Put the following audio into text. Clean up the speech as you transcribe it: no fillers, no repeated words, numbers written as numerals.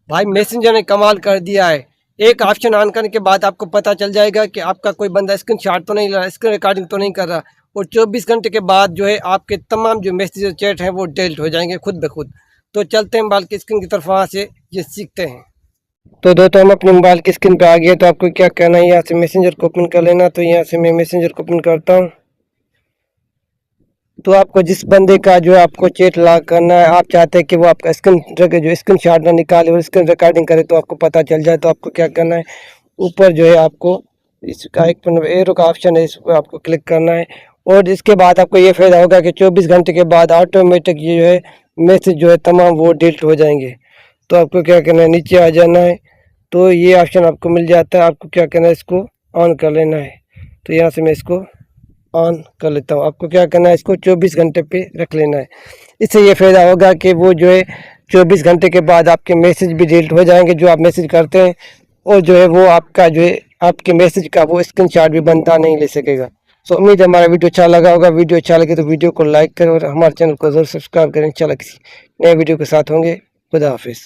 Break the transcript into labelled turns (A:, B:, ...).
A: भाई मैसेंजर ने कमाल कर दिया है। एक ऑप्शन ऑन करने के बाद आपको पता चल जाएगा कि आपका कोई बंदा स्क्रीनशॉट तो नहीं ले रहा, स्क्रीन रिकॉर्डिंग तो नहीं कर रहा, और 24 घंटे के बाद जो है आपके तमाम जो मैसेज चैट हैं वो डिलीट हो जाएंगे खुद ब खुद। तो चलते हैं मोबाइल की स्क्रीन की तरफ, वहाँ से ये सीखते हैं। तो दोस्तों हम अपने मोबाइल की स्क्रीन पे आ गए। तो आपको क्या करना है, यहाँ से मैसेंजर को ओपन कर लेना। तो यहाँ से मैं मैसेंजर को ओपन करता हूँ। तो आपको जिस बंदे का जो है आपको चैट लॉक करना है, आप चाहते हैं कि वो आपका स्क्रीन शॉट ना निकाले और स्क्रीन रिकॉर्डिंग करे तो आपको पता चल जाए, तो आपको क्या करना है, ऊपर जो है आपको इसका एक एरो का ऑप्शन है, इस पर आपको क्लिक करना है। और इसके बाद आपको ये फ़ायदा होगा कि 24 घंटे के बाद ऑटोमेटिक ये जो है मैसेज जो है तमाम वो डिलीट हो जाएंगे। तो आपको क्या करना है, नीचे आ जाना है। तो ये ऑप्शन आपको मिल जाता है। आपको क्या करना है, इसको ऑन कर लेना है। तो यहाँ से मैं इसको ऑन कर लेता हूँ। आपको क्या करना है, इसको 24 घंटे पे रख लेना है। इससे ये फ़ायदा होगा कि वो जो है 24 घंटे के बाद आपके मैसेज भी डिलीट हो जाएंगे जो आप मैसेज करते हैं, और जो है वो आपका जो है आपके मैसेज का वो स्क्रीनशॉट भी बनता नहीं ले सकेगा। सो उम्मीद है हमारा वीडियो अच्छा लगा होगा। वीडियो अच्छा लगे तो वीडियो को लाइक करें और हमारे चैनल को ज़रूर सब्सक्राइब करें। इंशाल्लाह किसी नए वीडियो के साथ होंगे। खुदा हाफिज़।